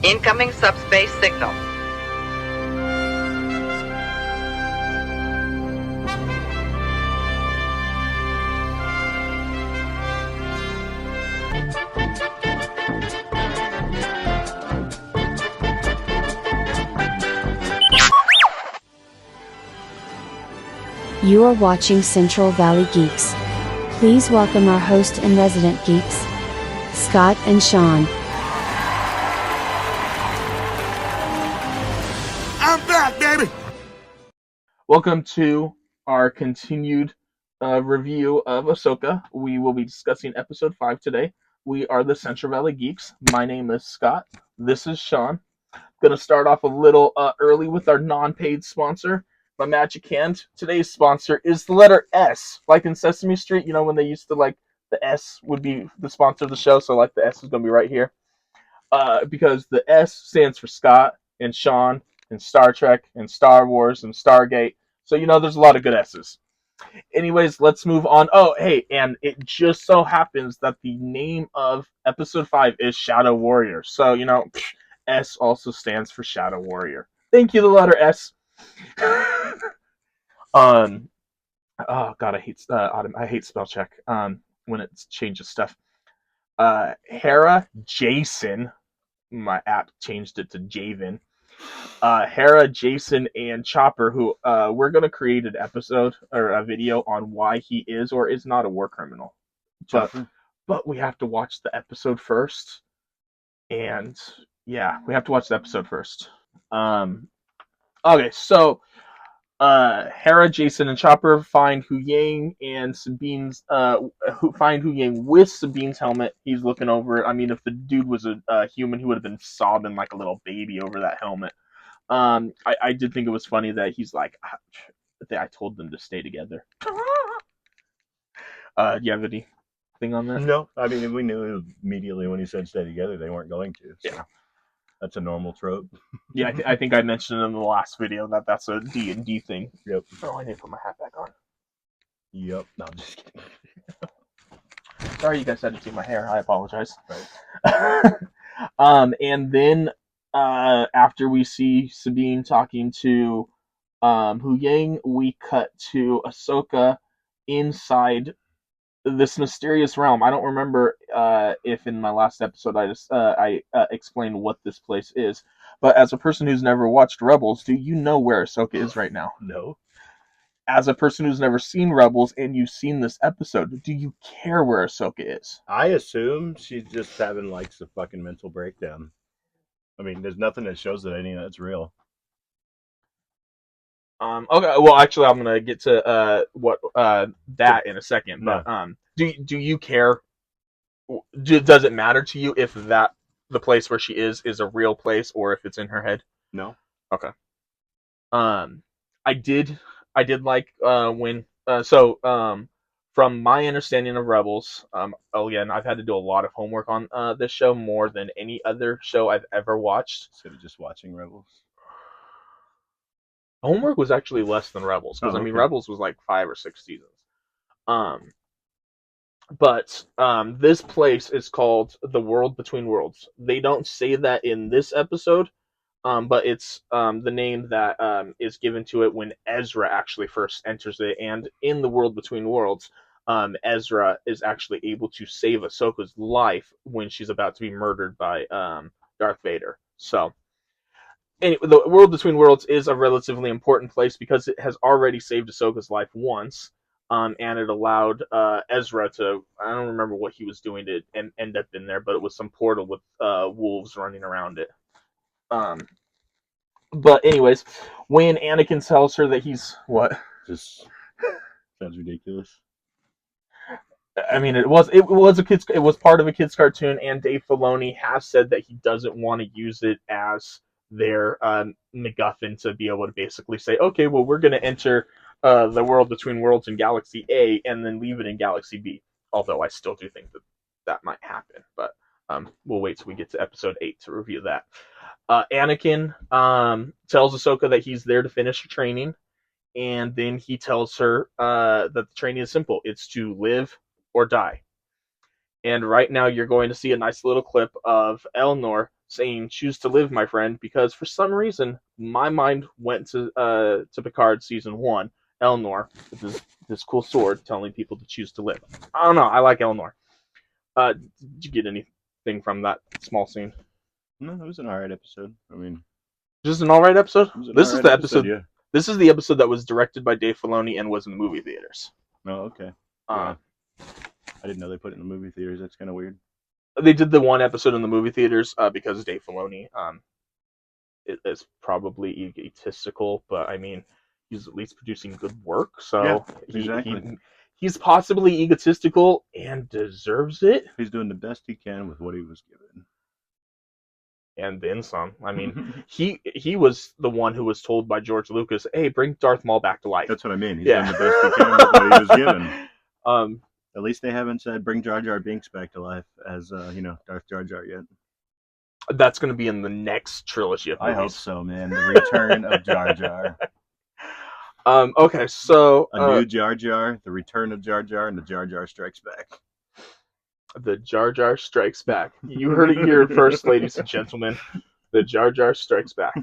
Incoming subspace signal. You are watching Central Valley Geeks. Please welcome our host and resident geeks, Scott and Shawn. I'm back, baby! Welcome to our continued review of Ahsoka. We will be discussing episode 5 today. We are the Central Valley Geeks. My name is Scott. This is Shawn. Going to start off a little early with our non-paid sponsor, my Magic Hand. Today's sponsor is the letter S. Like in Sesame Street, you know, when they used to, like, the S would be the sponsor of the show, so, like, the S is going to be right here. Because the S stands for Scott and Shawn and Star Trek and Star Wars and Stargate. So, you know, there's a lot of good S's. Anyways, let's move on. Oh, hey, and it just so happens that the name of episode 5 is Shadow Warrior. So, you know, S also stands for Shadow Warrior. Thank you, the letter S. Oh god, I hate spell check when it changes stuff. Hera Jason, my app changed it to Javen. Hera, Jason, and Chopper, who we're gonna create an episode or a video on why he is or is not a war criminal. But we have to watch the episode first. And yeah, we have to watch the episode first. Okay, so Hera, Jason, and Chopper find Hu Yang and Sabine's find Hu Yang with Sabine's helmet. He's looking over it. I mean, if the dude was a human, he would have been sobbing like a little baby over that helmet. I did think it was funny that he's like, I told them to stay together. Do you have anything on that? No, I mean, we knew immediately when he said stay together, they weren't going to. So Yeah. That's a normal trope. Yeah, I think I mentioned in the last video that that's a D&D thing. Yep. Oh, I need to put my hat back on. Yep. No, I'm just kidding. Sorry you guys had to see my hair. I apologize. Right. And then after we see Sabine talking to Hu Yang, we cut to Ahsoka inside this mysterious realm. I don't remember if in my last episode I explained what this place is, but as a person who's never watched Rebels, do you know where Ahsoka is right now? No. As a person who's never seen Rebels and you've seen this episode, do you care where Ahsoka is? I assume she's just having like some fucking mental breakdown. I mean, there's nothing that shows that any of that's real. Okay, well, actually, I'm gonna get to that in a second. But do you care? Does it matter to you if the place where she is a real place or if it's in her head? No. Okay. I did like when from my understanding of Rebels, again, I've had to do a lot of homework on this show more than any other show I've ever watched. Instead of just watching Rebels. Homework was actually less than Rebels, because I mean Rebels was like 5 or 6 seasons. But this place is called the World Between Worlds. They don't say that in this episode, but it's the name that is given to it when Ezra actually first enters it. And in the World Between Worlds, Ezra is actually able to save Ahsoka's life when she's about to be murdered by Darth Vader. So anyway, the World Between Worlds is a relatively important place because it has already saved Ahsoka's life once, and it allowed Ezra to, I don't remember what he was doing to end up in there, but it was some portal with wolves running around it. But anyways, when Anakin tells her that he's, what? Just sounds ridiculous. I mean, it was part of a kid's cartoon, and Dave Filoni has said that he doesn't want to use it as their MacGuffin to be able to basically say, okay, well, we're going to enter the World Between Worlds in Galaxy A and then leave it in Galaxy B. Although I still do think that might happen, but we'll wait till we get to episode 8 to review that. Anakin tells Ahsoka that he's there to finish training, and then he tells her that the training is simple. It's to live or die. And right now you're going to see a nice little clip of Elnor saying, "Choose to live, my friend," because for some reason my mind went to Picard season 1, Elnor, with this cool sword telling people to choose to live. I don't know. I like Elnor. Did you get anything from that small scene? No, it was an alright episode. I mean, Just an all right episode. it was an This is alright the episode. Yeah. This is the episode that was directed by Dave Filoni and was in the movie theaters. Oh, okay. Uh, Yeah. I didn't know they put it in the movie theaters. That's kind of weird. They did the one episode in the movie theaters because Dave Filoni is probably egotistical, but I mean, he's at least producing good work, so exactly. he's possibly egotistical and deserves it. He's doing the best he can with what he was given. And then some. I mean, he was the one who was told by George Lucas, "Hey, bring Darth Maul back to life." That's what I mean. He's doing the best he can with what he was given. At least they haven't said bring Jar Jar Binks back to life as Darth Jar Jar yet. That's going to be in the next trilogy of movies. I hope so, man. The return of Jar Jar. Okay, so a new Jar Jar, the return of Jar Jar, and the Jar Jar Strikes Back. The Jar Jar Strikes Back. You heard it here first, ladies and gentlemen. The Jar Jar Strikes Back.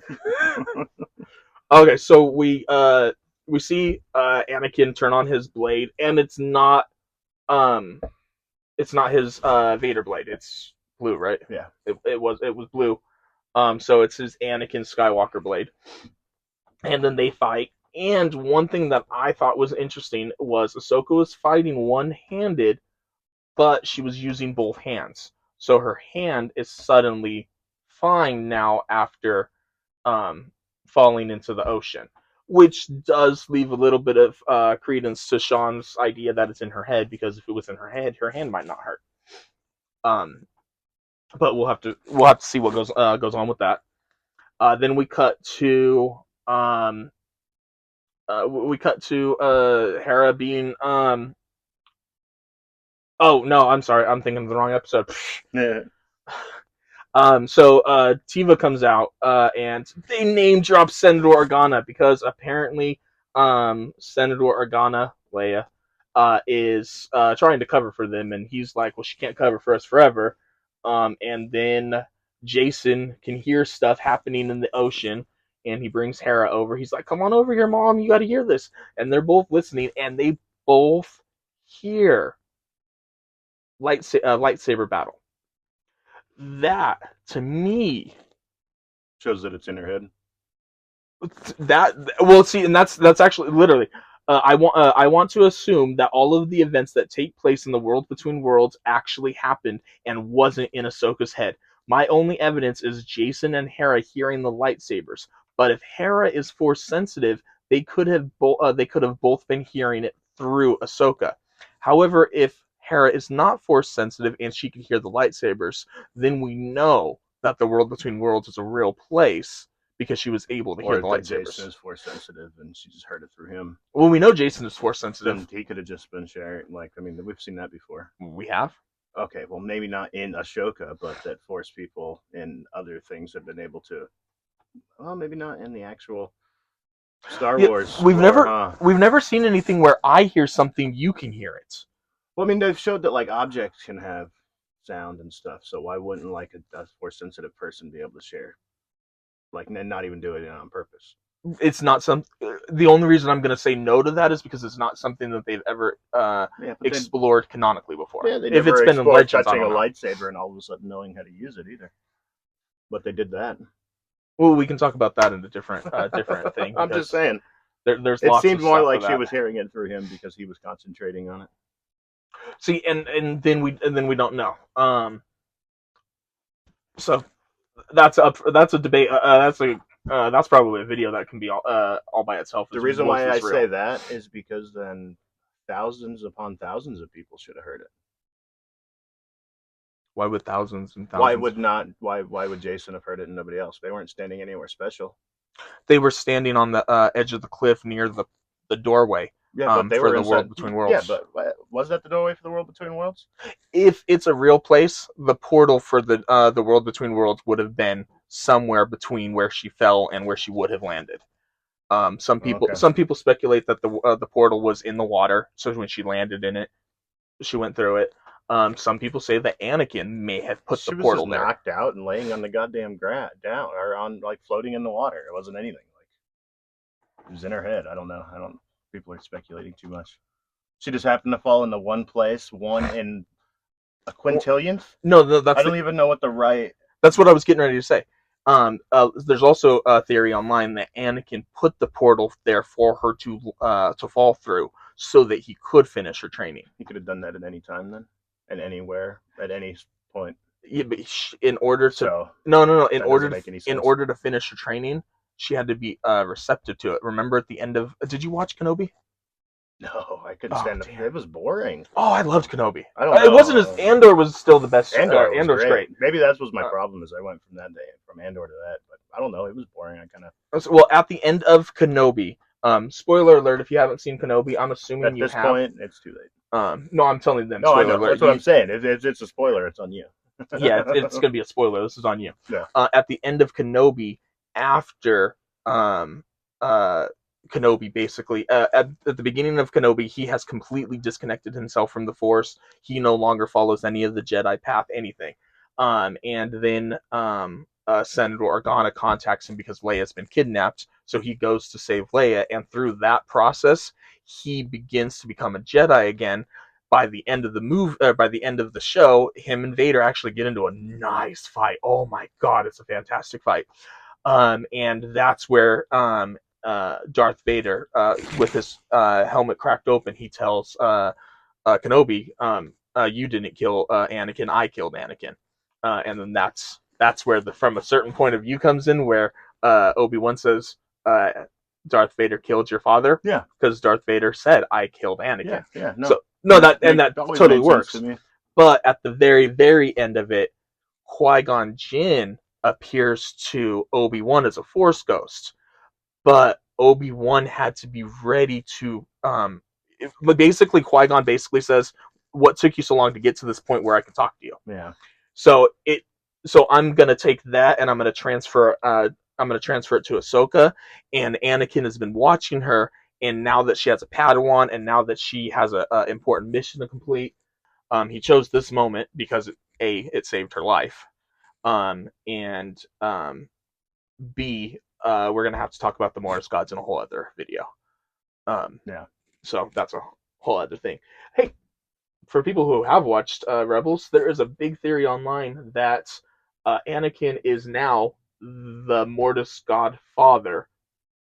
Okay, so we see Anakin turn on his blade, and it's not his Vader blade. It's blue, right? Yeah. It was blue. So it's his Anakin Skywalker blade. And then they fight. And one thing that I thought was interesting was Ahsoka was fighting one-handed, but she was using both hands. So her hand is suddenly fine now after falling into the ocean, which does leave a little bit of credence to Shawn's idea that it's in her head, because if it was in her head, her hand might not hurt. But we'll have to see what goes on with that. Then we cut to Hera being Oh no, I'm sorry, I'm thinking of the wrong episode. Yeah. So Tiva comes out and they name drop Senator Organa because apparently Senator Organa, Leia, is trying to cover for them, and he's like, well, she can't cover for us forever. And then Jason can hear stuff happening in the ocean, and he brings Hera over. He's like, come on over here, Mom, you got to hear this. And they're both listening, and they both hear lightsaber battle. That, to me, shows that it's in her head. And that's actually literally. I want to assume that all of the events that take place in the World Between Worlds actually happened and wasn't in Ahsoka's head. My only evidence is Jason and Hera hearing the lightsabers. But if Hera is Force sensitive, they could have both been hearing it through Ahsoka. However, if Hera is not Force sensitive and she can hear the lightsabers, then we know that the World Between Worlds is a real place because she was able to hear the lightsabers. Jason is Force sensitive and she just heard it through him. Well, we know Jason is Force sensitive. And he could have just been sharing, we've seen that before. We have? Okay, well, maybe not in Ahsoka, but that Force people in other things have been able to. Well, maybe not in the actual Star Wars. We've never seen anything where I hear something, you can hear it. Well, I mean, they've showed that objects can have sound and stuff. So why wouldn't a Force sensitive person be able to share, and not even do it on purpose? It's not the only reason I'm going to say no to that is because it's not something that they've ever explored canonically before. Yeah, they if never it's been in Legends, touching a lightsaber and all of a sudden knowing how to use it either. But they did that. Well, we can talk about that in a different thing. I'm just saying. There's it lots seemed of more stuff like for she that. was hearing it through him because he was concentrating on it. See, and then we don't know. So that's a debate. That's probably a video that can be all by itself. The reason why I say that is because then thousands upon thousands of people should have heard it. Why would thousands and thousands? Why would not? Why would Jason have heard it and nobody else? They weren't standing anywhere special. They were standing on the edge of the cliff near the doorway. Yeah, but they for were the World Between Worlds. Yeah, but was that the doorway for the World Between Worlds? If it's a real place, the portal for the World Between Worlds would have been somewhere between where she fell and where she would have landed. Some people speculate that the portal was in the water, so when she landed in it, she went through it. Some people say that Anakin may have put She the was portal just there. knocked out and laying on the goddamn down, or on like floating in the water. It wasn't anything. Like it was in her head. I don't know. I don't. People are speculating too much. She just happened to fall into one place, one in a quintillionth. No, I don't even know what the right. that's what I was getting ready to say. There's also a theory online that Anakin put the portal there for her to fall through, so that he could finish her training. He could have done that at any time, then, and anywhere, at any point. Yeah, but in order to So no. In that order doesn't make any in sense. order to finish her training, she had to be receptive to it. Remember at the end of? Did you watch Kenobi? No, I couldn't Oh, stand damn. it. It was boring. Oh, I loved Kenobi. I don't know. It wasn't as Andor was still the best. Andor was Andor's great. Maybe that was my Uh, problem, is I went from Andor to that. But I don't know. It was boring. I kind of. Well, at the end of Kenobi, spoiler alert if you haven't seen Kenobi, I'm assuming At you this have. point, it's too late. No, I'm telling them. No, I Spoiler know. alert. That's what I'm saying. It's a spoiler. It's on you. Yeah, it's going to be a spoiler. This is on you. Yeah. At the end of Kenobi, after Kenobi, basically, at the beginning of Kenobi, he has completely disconnected himself from the Force. He no longer follows any of the Jedi path, anything. And then Senator Organa contacts him because Leia's been kidnapped. So he goes to save Leia, and through that process, he begins to become a Jedi again. By the end of the show, him and Vader actually get into a nice fight. Oh my god, it's a fantastic fight. And that's where Darth Vader, with his helmet cracked open, he tells Kenobi, "You didn't kill Anakin. I killed Anakin." And then that's where the from a certain point of view comes in, where Obi-Wan says, "Darth Vader killed your father." Yeah, because Darth Vader said, "I killed Anakin." Yeah. No. So no, that totally works. To me. But at the very, very end of it, Qui-Gon Jinn appears to Obi-Wan as a Force ghost, but Obi-Wan had to be ready to. Basically, Qui-Gon basically says, "What took you so long to get to this point where I can talk to you?" Yeah. So I'm gonna take that and I'm gonna transfer. It to Ahsoka, and Anakin has been watching her, and now that she has a Padawan, and now that she has a important mission to complete, he chose this moment because it saved her life, and B, we're gonna have to talk about the Morris gods in a whole other video. Yeah. So that's a whole other thing. Hey, for people who have watched Rebels, there is a big theory online that Anakin is now the Mortis god father,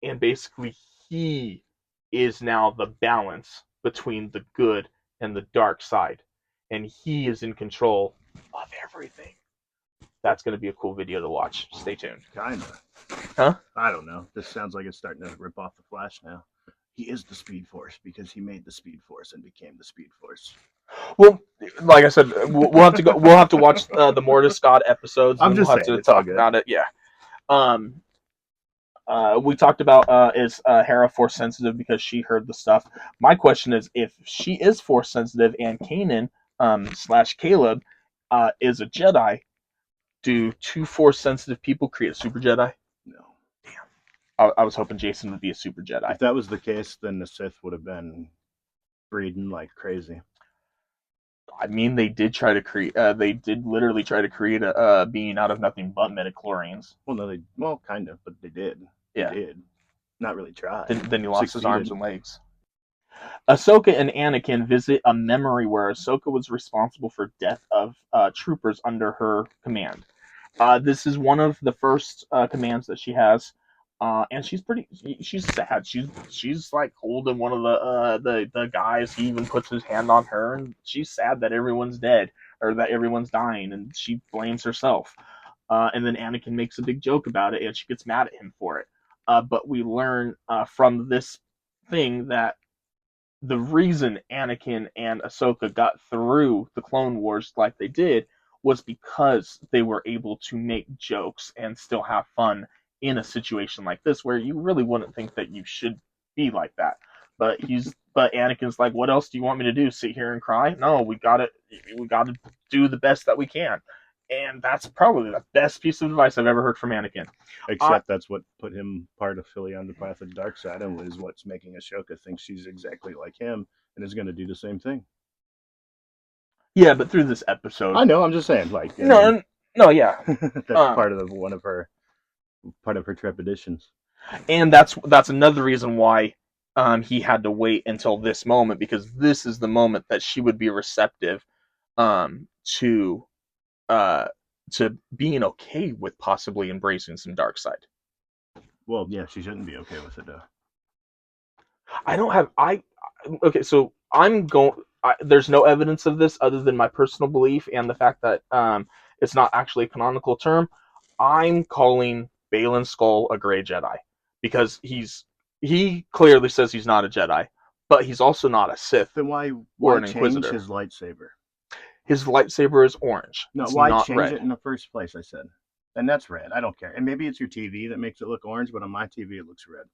and basically he is now the balance between the good and the dark side, and he is in control of everything. That's going to be a cool video to watch. Stay tuned. Kinda. Huh? I don't know. This sounds like it's starting to rip off the Flash now. He is the Speed Force because he made the Speed Force and became the Speed Force. Well, like I said, we'll have to go. We'll have to watch the Mortis God episodes. And I'm just we'll have saying, to it's all talk good. about it. Yeah. We talked about is Hera Force sensitive because she heard the stuff. My question is, if she is Force sensitive and Kanan / Caleb is a Jedi, do two Force sensitive people create a Super Jedi? No. I was hoping Jason would be a Super Jedi. If that was the case, then the Sith would have been breeding like crazy. I mean, they did try to create. They did literally try to create a being out of nothing but midichlorians. Well, no, kind of, but they did. Yeah. They did. Not really try. Then he lost his arms and legs. Ahsoka and Anakin visit a memory where Ahsoka was responsible for death of troopers under her command. This is one of the first commands that she has, and she's sad. She's like holding one of the guys. He even puts his hand on her, and she's sad that everyone's dead or that everyone's dying, and she blames herself. And then Anakin makes a big joke about it, and she gets mad at him for it. But we learn from this thing that the reason Anakin and Ahsoka got through the Clone Wars like they did was because they were able to make jokes and still have fun in a situation like this, where you really wouldn't think that you should be like that. But Anakin's like, "What else do you want me to do? Sit here and cry? No, we gotta do the best that we can." And that's probably the best piece of advice I've ever heard from Anakin. Except that's what put him part of Philly on the path of the dark side, and is what's making Ahsoka think she's exactly like him and is going to do the same thing. Yeah, but through this episode. I know. I'm just saying, like, No, yeah. that's part of part of her trepidation. And that's another reason why he had to wait until this moment, because this is the moment that she would be receptive um, to uh, to being okay with possibly embracing some dark side. Well, yeah, she shouldn't be okay with it though. I don't have I okay, so I'm going. There's no evidence of this other than my personal belief and the fact that it's not actually a canonical term. I'm calling Balin Skull a gray Jedi because he clearly says he's not a Jedi, but he's also not a Sith Then why or an change Inquisitor. his lightsaber? His lightsaber is orange. No, It's why not change red. it in the first place? I said, and that's red. I don't care. And maybe it's your TV that makes it look orange, but on my TV it looks red.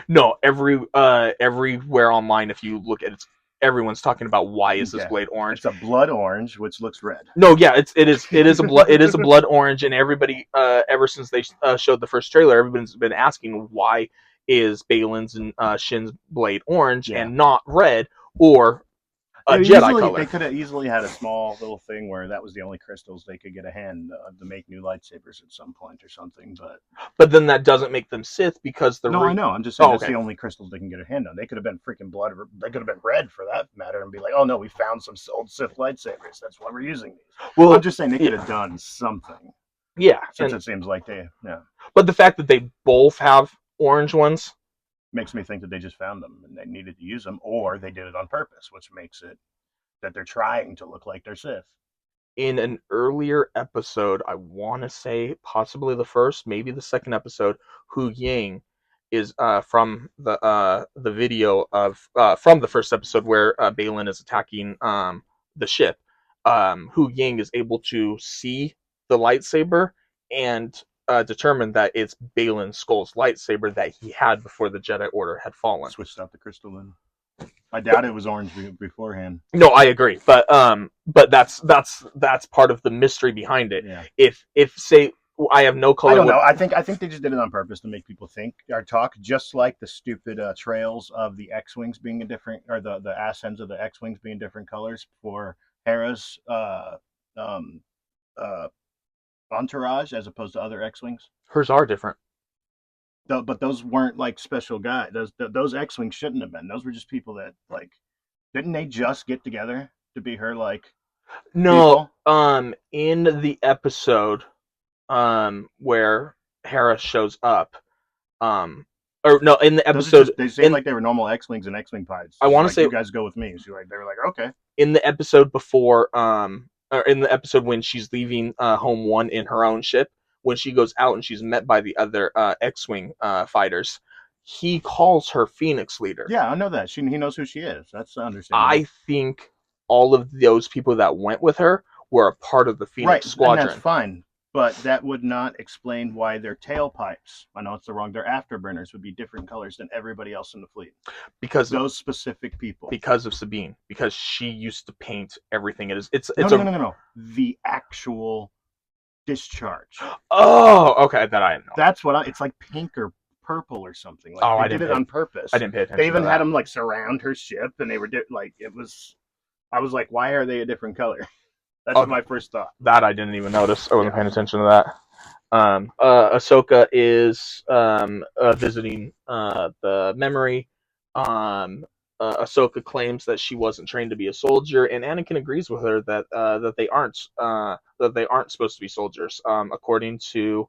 No, everywhere online, if you look at it, everyone's talking about why is this blade orange. It's a blood orange, which looks red. No, yeah, it is a blood orange, and everybody ever since they showed the first trailer, everyone's been asking why is Balin's and Shin's blade orange and not red or a Jedi color. They could have easily had a small little thing where that was the only crystals they could get a hand of to make new lightsabers at some point or something. But then that doesn't make them Sith because the I know. I'm just saying that's the only crystals they can get a hand on. They could have been freaking blood. They could have been red for that matter, and be like, "Oh no, we found some old Sith lightsabers. That's why we're using these." Well, I'm just saying they could have done something. Yeah, since it seems like But the fact that they both have orange ones makes me think that they just found them and they needed to use them, or they did it on purpose, which makes it that they're trying to look like they're Sith. In an earlier episode, I want to say possibly the first, maybe the second episode, Hu Yang is from the video of from the first episode where Balin is attacking the ship. Hu Yang is able to see the lightsaber and determine that it's Balin Skull's lightsaber that he had before the Jedi Order had fallen. Switched out the crystal in. I doubt it was orange beforehand. No, I agree, but that's part of the mystery behind it. Yeah. If say I have no color. I don't know. I think they just did it on purpose to make people think or talk, just like the stupid trails of the X-wings being a different, or the ass ends of the X-wings being different colors for Hera's entourage as opposed to other X-wings. Hers are different. But those weren't like special guys. Those X-wings shouldn't have been. Those were just people that like. Didn't they just get together to be her like? No. People? In the episode, where Hera shows up, or no, in the episode they seemed like they were normal X-wings and X-wing pilots. I want to say you guys go with me. So they were like, okay. In the episode before, or in the episode when she's leaving Home One in her own ship. When she goes out and she's met by the other X-wing fighters, he calls her Phoenix Leader. Yeah, I know that. He knows who she is. That's understandable. I think all of those people that went with her were a part of the Phoenix Squadron. And that's fine, but that would not explain why their tailpipes, I know it's the wrong, their afterburners would be different colors than everybody else in the fleet. Because those specific people. Because of Sabine. Because she used to paint everything. No. The actual discharge. Oh, okay. That I know. That's what it's like pink or purple or something. Like they did it on purpose. I didn't pay attention. They even had them like surround her ship, and they were like it was. I was like, why are they a different color? That's what my first thought. That I didn't even notice. I wasn't paying attention to that. Ahsoka is visiting the memory. Ahsoka claims that she wasn't trained to be a soldier, and Anakin agrees with her that they aren't supposed to be soldiers. According to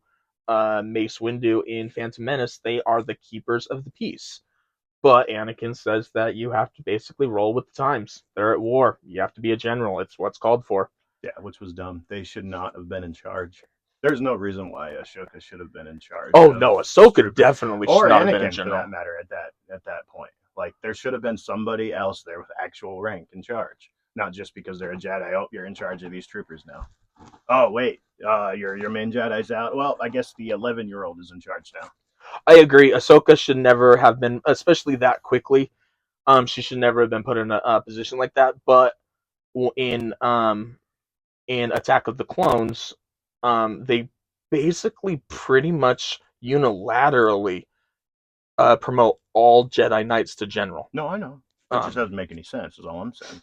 Mace Windu in Phantom Menace, they are the keepers of the peace. But Anakin says that you have to basically roll with the times. They're at war. You have to be a general. It's what's called for. Yeah, which was dumb. They should not have been in charge. There's no reason why Ahsoka should have been in charge. Oh no, Ahsoka definitely should not have been in charge. Or Anakin, for that matter, at that point. Like, there should have been somebody else there with actual rank in charge. Not just because they're a Jedi. Oh, you're in charge of these troopers now. Oh, wait. Your main Jedi's out. Well, I guess the 11-year-old is in charge now. I agree. Ahsoka should never have been, especially that quickly. She should never have been put in a position like that. But in Attack of the Clones, they basically pretty much unilaterally promote all Jedi Knights to general. No, I know. That just doesn't make any sense, is all I'm saying.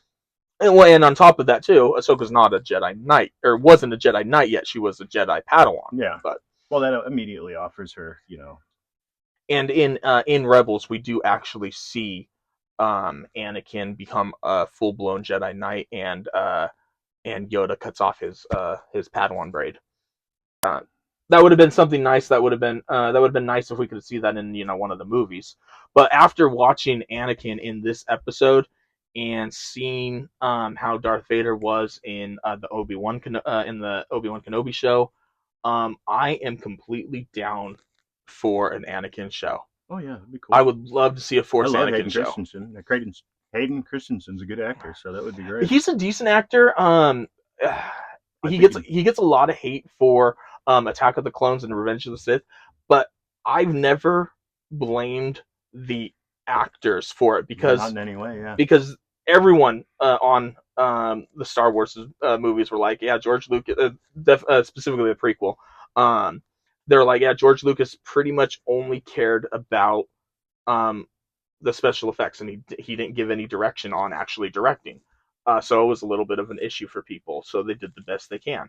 And on top of that too, Ahsoka's not a Jedi Knight, or wasn't a Jedi Knight yet. She was a Jedi Padawan. Yeah. But well, that immediately offers her, and in Rebels, we do actually see Anakin become a full blown Jedi Knight, and Yoda cuts off his Padawan braid. That would have been something nice. That would have been nice if we could see that in one of the movies. But after watching Anakin in this episode and seeing how Darth Vader was in the Obi-Wan Kenobi show, I am completely down for an Anakin show. Oh yeah, that'd be cool. I would love to see a Force I love Anakin Hayden show. Christensen. Hayden Christensen's a good actor, so that would be great. He's a decent actor. He gets a lot of hate for Attack of the Clones and Revenge of the Sith, but I've never blamed the actors for it because not in any way, yeah. Because everyone on the Star Wars movies were like, yeah, George Lucas, specifically the prequel, they're like, yeah, George Lucas pretty much only cared about the special effects, and he didn't give any direction on actually directing. So it was a little bit of an issue for people. So they did the best they can,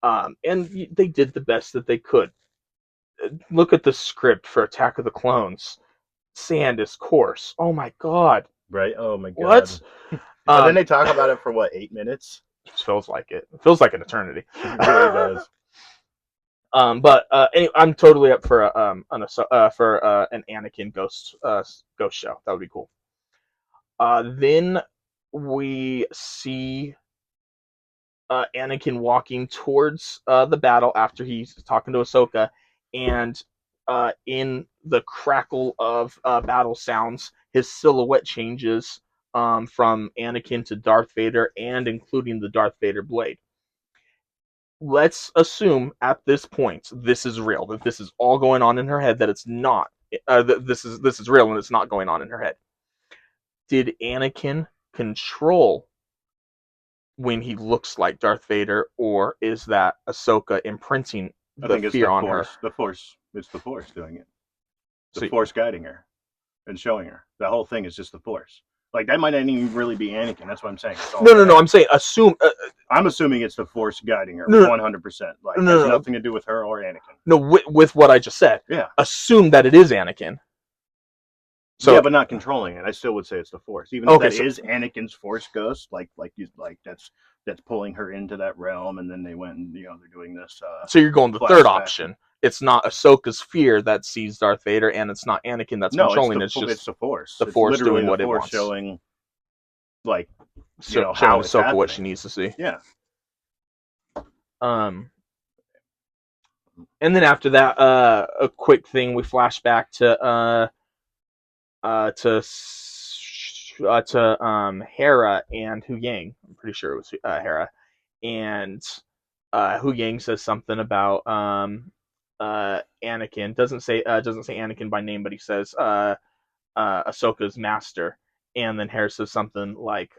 and they did the best that they could. Look at the script for Attack of the Clones. Sand is coarse. Oh my god. Right? Oh my god. What? And then they talk about it for what, 8 minutes? It feels like it. It feels like an eternity. It really does. But anyway, I'm totally up for an Anakin ghost show. That would be cool. Then we see Anakin walking towards the battle after he's talking to Ahsoka, and in the crackle of battle sounds, his silhouette changes from Anakin to Darth Vader, and including the Darth Vader blade. Let's assume at this point this is real, that this is all going on in her head, that it's not. This is real and it's not going on in her head. Did Anakin control when he looks like Darth Vader, or is that Ahsoka imprinting the fear on her? The Force. It's the Force doing it. The Force guiding her and showing her. The whole thing is just the Force. Like, that might not even really be Anakin. That's what I'm saying. No. I'm saying assume. I'm assuming it's the Force guiding her 100%. Like, it has nothing to do with her or Anakin. No, with what I just said. Yeah. Assume that it is Anakin. So, yeah, but not controlling it. I still would say it's the Force, even though is Anakin's Force ghost. Like that's pulling her into that realm, and then they went and they're doing this. So you're going the third option. It's not Ahsoka's fear that sees Darth Vader, and it's not Anakin that's controlling. It's the Force. The Force doing what it wants. Showing, like, showing how Ahsoka what she needs to see. Yeah. And then after that, a quick thing, we flash back to Hera and Hu Yang. I'm pretty sure it was Hera, and Hu Yang says something about Anakin. Doesn't say Anakin by name, but he says Ahsoka's master. And then Hera says something like,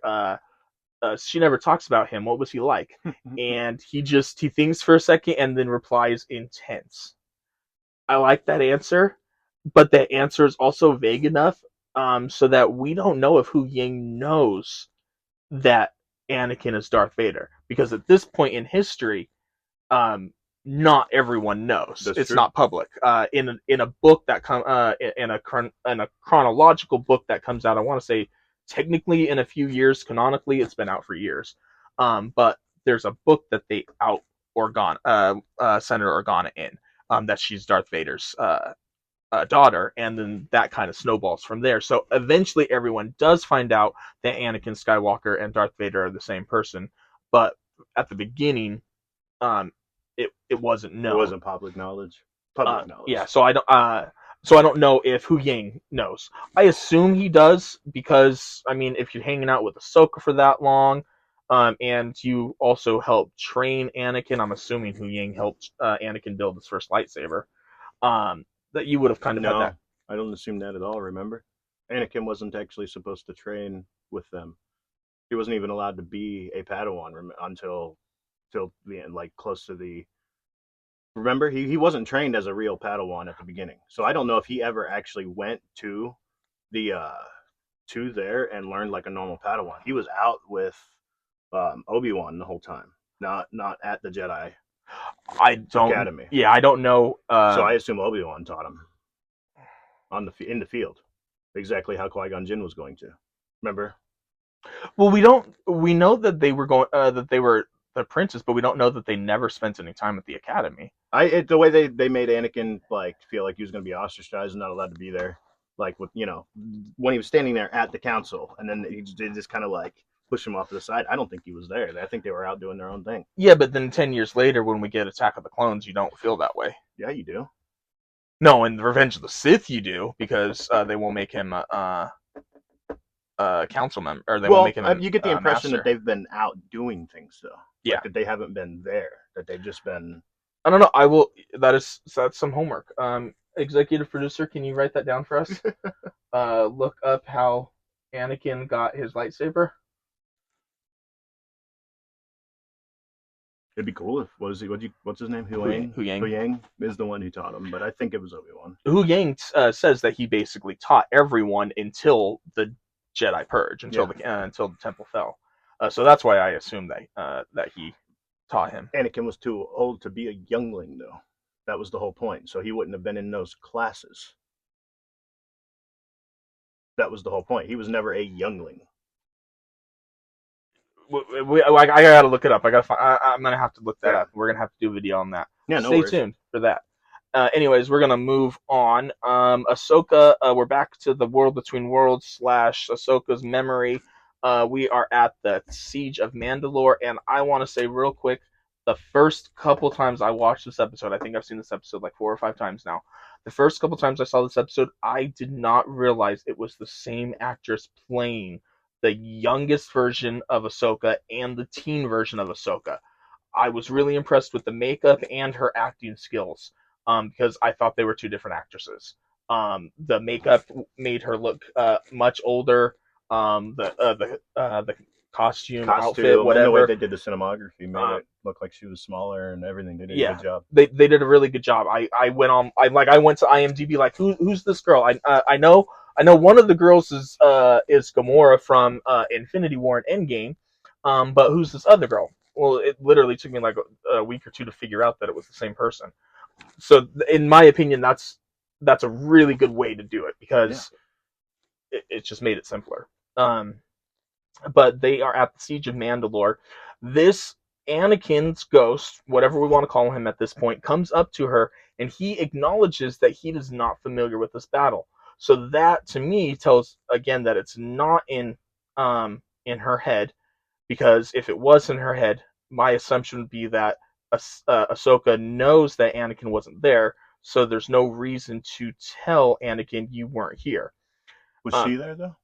she never talks about him. What was he like? And he thinks for a second and then replies, intense. I like that answer, but that answer is also vague enough so that we don't know if Hu Yang knows that Anakin is Darth Vader. Because at this point in history, not everyone knows. It's not public. In a book that in a chronological book that comes out, I want to say technically in a few years. Canonically, it's been out for years. But there's a book that they out Senator Organa in that she's Darth Vader's daughter, and then that kind of snowballs from there. So eventually, everyone does find out that Anakin Skywalker and Darth Vader are the same person. But at the beginning, it wasn't known. It wasn't public knowledge. Public knowledge. Yeah, so I don't know if Hu Yang knows. I assume he does, because I mean, if you're hanging out with Ahsoka for that long, and you also helped train Anakin, I'm assuming Hu Yang helped Anakin build his first lightsaber. That you would have kind of had that. I don't assume that at all. Remember, Anakin wasn't actually supposed to train with them. He wasn't even allowed to be a Padawan until the end, like close to the. Remember, he wasn't trained as a real Padawan at the beginning, so I don't know if he ever actually went to the to there and learned like a normal Padawan. He was out with Obi-Wan the whole time, not at the Jedi I don't. Academy. Yeah, I don't know. So I assume Obi-Wan taught him in the field exactly how Qui-Gon Jinn was going to. Remember? Well, we don't. We know that they were going. That they were the princes, but we don't know that they never spent any time at the academy. The way they made Anakin like feel like he was going to be ostracized and not allowed to be there, like with when he was standing there at the council, and then they just kind of like push him off to the side. I don't think he was there. I think they were out doing their own thing. Yeah, but then 10 years later, when we get Attack of the Clones, you don't feel that way. Yeah, you do. No, in Revenge of the Sith, you do, because they won't make him council member, or they won't make him. You get the impression master. that they've been out doing things though. Yeah, like, that they haven't been there. That they've just been. I don't know. I will. That's some homework. Executive producer, can you write that down for us? Look up how Anakin got his lightsaber. It'd be cool if what's his name? Hu Yang. Hu Yang. Hu Yang is the one who taught him, but I think it was Obi-Wan. Hu Yang says that he basically taught everyone until the Jedi Purge, until the Temple fell. So that's why I assume that he taught him. Anakin was too old to be a youngling, though. That was the whole point. So he wouldn't have been in those classes. That was the whole point. He was never a youngling. I gotta look it up. I'm gonna have to look that up. We're gonna have to do a video on that. Yeah, no Stay worries. tuned for that. Anyways, we're gonna move on. Ahsoka, we're back to the World Between Worlds / Ahsoka's memory. We are at the Siege of Mandalore, and I want to say real quick, the first couple times I watched this episode, I think I've seen this episode like 4 or 5 times now. The first couple times I saw this episode, I did not realize it was the same actress playing the youngest version of Ahsoka and the teen version of Ahsoka. I was really impressed with the makeup and her acting skills, because I thought they were 2 different actresses. The makeup made her look much older. The costume, outfit, whatever. And the way they did the cinematography made it look like she was smaller and everything. They did a good job. They did a really good job. I went to IMDb like who's this girl? I know one of the girls is Gamora from Infinity War and Endgame, but who's this other girl? Well, it literally took me like a week or 2 to figure out that it was the same person. So in my opinion, that's a really good way to do it, because it just made it simpler. But they are at the Siege of Mandalore. This Anakin's ghost, whatever we want to call him at this point, comes up to her, and he acknowledges that he is not familiar with this battle. So that, to me, tells again that it's not in her head, because if it was in her head, my assumption would be that Ahsoka knows that Anakin wasn't there, so there's no reason to tell Anakin you weren't here. Was she there though?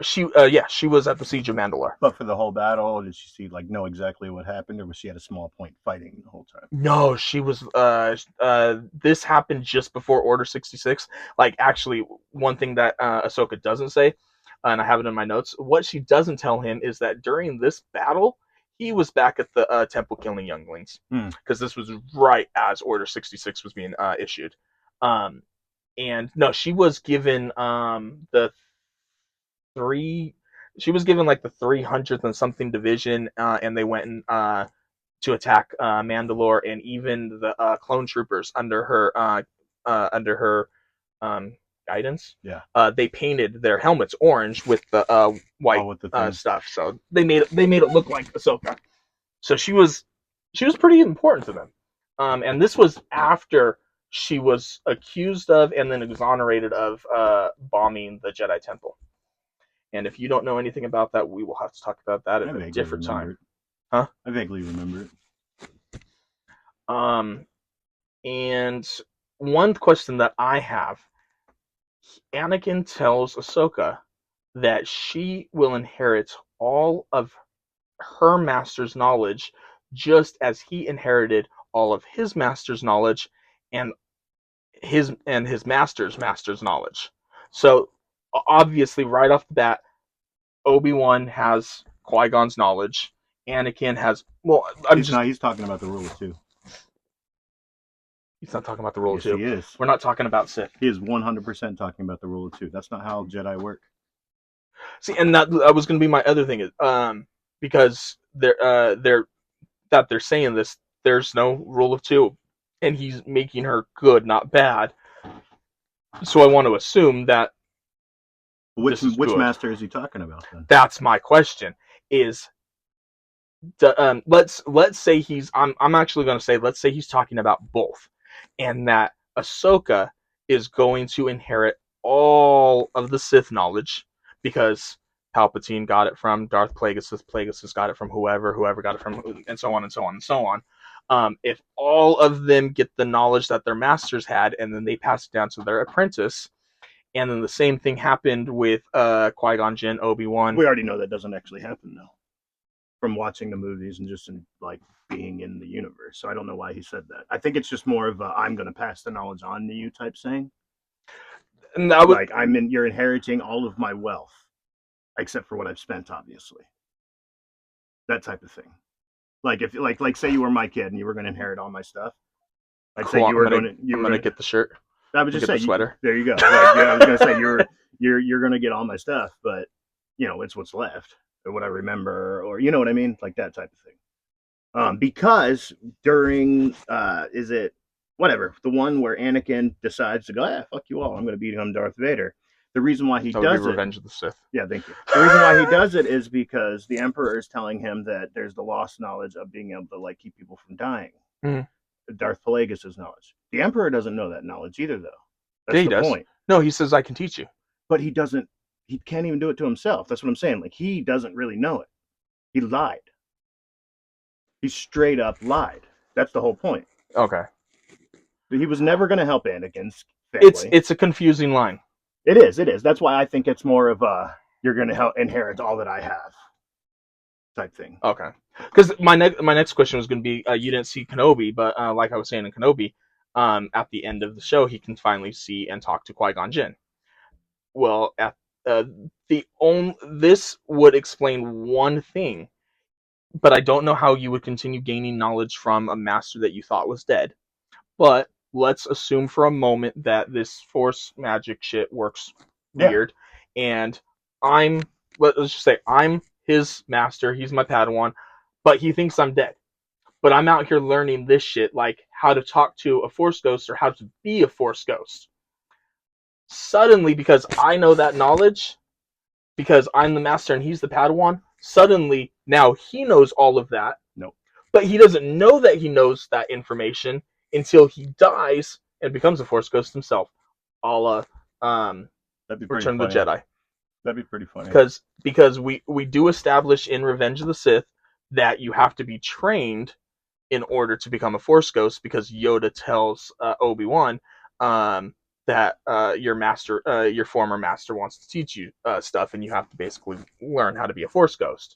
She was at the Siege of Mandalore. But for the whole battle, did she know exactly what happened, or was she at a small point fighting the whole time? No, she was. This happened just before Order 66. Like, actually, one thing that Ahsoka doesn't say, and I have it in my notes, what she doesn't tell him is that during this battle, he was back at the temple killing younglings, because this was right as Order 66 was being issued. And no, she was given she was given like the 300th and something division, and they went to attack Mandalore, and even the clone troopers under her guidance. Yeah. They painted their helmets orange with the white with the stuff, so they made it look like Ahsoka. So she was pretty important to them. And this was after she was accused of and then exonerated of bombing the Jedi Temple. And if you don't know anything about that, we will have to talk about that at a different time. Huh? I vaguely remember it. And one question that I have, Anakin tells Ahsoka that she will inherit all of her master's knowledge, just as he inherited all of his master's knowledge and his master's knowledge. So obviously, right off the bat, Obi-Wan has Qui-Gon's knowledge. Anakin has... Well, he's talking about the rule of 2. He's not talking about the rule of 2. He is. We're not talking about Sith. He is 100% talking about the rule of 2. That's not how Jedi work. See, and that was going to be my other thing. because they're saying this. There's no rule of two, and he's making her good, not bad. So I want to assume that Which good. master is he talking about then? That's my question. Let's say he's I'm actually going to say let's say he's talking about both, and that Ahsoka is going to inherit all of the Sith knowledge because Palpatine got it from Darth Plagueis, Plagueis got it from whoever got it from, and so on and so on and so on. If all of them get the knowledge that their masters had, and then they pass it down to their apprentice, and then the same thing happened with Qui-Gon Jinn, Obi-Wan. We already know that doesn't actually happen though, from watching the movies and just in like being in the universe. So I don't know why he said that. I think it's just more of a I'm going to pass the knowledge on to you type saying. And that would, like you're inheriting all of my wealth, except for what I've spent, obviously. That type of thing. Like if like say you were my kid and you were going to inherit all my stuff. I'd say you were going to get the shirt. I would just say the sweater. There you go. Like, I was going to say you're going to get all my stuff, but it's what's left or what I remember, or you know what I mean, like that type of thing. Because during is it whatever the one where Anakin decides to go, fuck you all, I'm going to become Darth Vader. The reason why he does it, Revenge of the Sith. Yeah, thank you. The reason why he does it is because the Emperor is telling him that there's the lost knowledge of being able to like keep people from dying. Mm-hmm. Darth Plagueis' knowledge. The Emperor doesn't know that knowledge either, though. That's the point. No, he says I can teach you, but he doesn't. He can't even do it to himself. That's what I'm saying. Like he doesn't really know it. He lied. He straight up lied. That's the whole point. Okay. He was never going to help Anakin's family. It's a confusing line. It is. That's why I think it's more of a you're going to inherit all that I have type thing. Okay. Because my next question was going to be you didn't see Kenobi, but like I was saying in Kenobi, at the end of the show he can finally see and talk to Qui-Gon Jinn. Well, this would explain one thing, but I don't know how you would continue gaining knowledge from a master that you thought was dead. But let's assume for a moment that this Force magic shit works weird, and let's just say I'm his master, he's my Padawan, but he thinks I'm dead. But I'm out here learning this shit, like how to talk to a Force ghost or how to be a Force ghost. Suddenly, because I know that knowledge, because I'm the master and he's the Padawan, suddenly now he knows all of that. Nope. But he doesn't know that he knows that information until he dies and becomes a Force ghost himself, a la Return of the Jedi. That'd be pretty funny. Because we do establish in Revenge of the Sith that you have to be trained in order to become a Force ghost, because Yoda tells Obi-Wan that your former master wants to teach you stuff, and you have to basically learn how to be a Force ghost.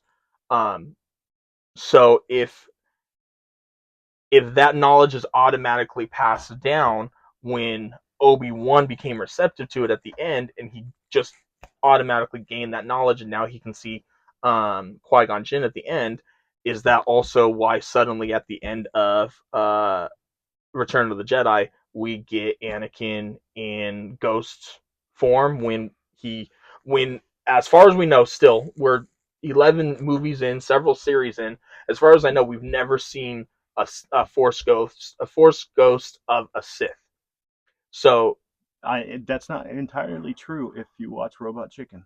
So if that knowledge is automatically passed down when Obi-Wan became receptive to it at the end, and he just automatically gained that knowledge, and now he can see Qui-Gon Jinn at the end, is that also why suddenly at the end of Return of the Jedi we get Anakin in ghost form when as far as we know, still we're 11 movies in, several series in, as far as I know, we've never seen a Force ghost of a Sith. So that's not entirely true if you watch Robot Chicken.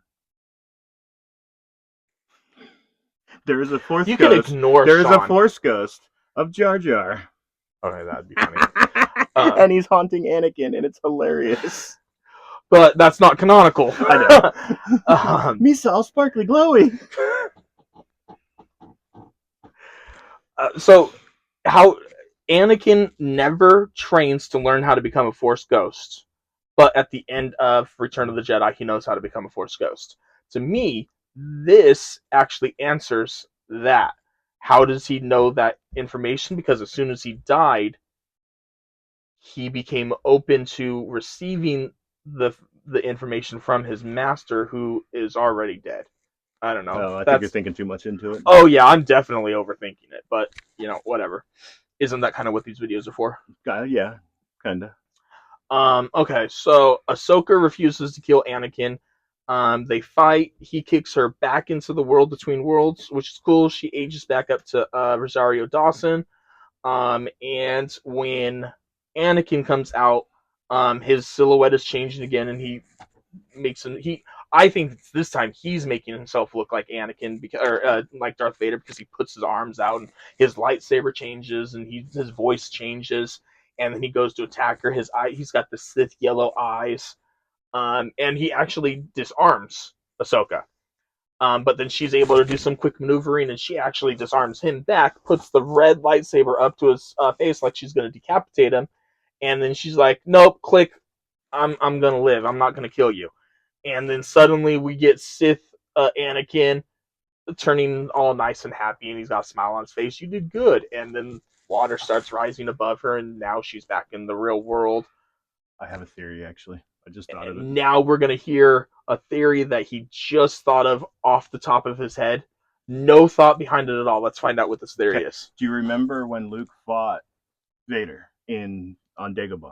There is a Force ghost. You can ignore Shawn. There is a Force ghost of Jar Jar. Okay, that'd be funny. And he's haunting Anakin, and it's hilarious. But that's not canonical. I know. Misa all sparkly glowy. So, how Anakin never trains to learn how to become a Force ghost, but at the end of Return of the Jedi, he knows how to become a Force ghost. To me, this actually answers that. How does he know that information? Because as soon as he died, he became open to receiving the information from his master, who is already dead. I don't know. Oh, I think you're thinking too much into it. Oh yeah, I'm definitely overthinking it, but whatever. Isn't that kind of what these videos are for? Yeah, kinda. Okay, so Ahsoka refuses to kill Anakin. They fight. He kicks her back into the world between worlds, which is cool. She ages back up to Rosario Dawson. And when Anakin comes out, his silhouette is changing again, and he makes him. I think this time he's making himself look like Anakin, because, or like Darth Vader, because he puts his arms out and his lightsaber changes, and his voice changes, and then he goes to attack her. He's got the Sith yellow eyes, and he actually disarms Ahsoka. But then she's able to do some quick maneuvering, and she actually disarms him back, puts the red lightsaber up to his face like she's going to decapitate him, and then she's like, "Nope, click. I'm going to live. I'm not going to kill you." And then suddenly we get Sith Anakin turning all nice and happy, and he's got a smile on his face. You did good. And then water starts rising above her, and now she's back in the real world. I have a theory, actually. I just thought of it. Now we're going to hear a theory that he just thought of off the top of his head. No thought behind it at all. Let's find out what this theory is. Do you remember when Luke fought Vader on Dagobah?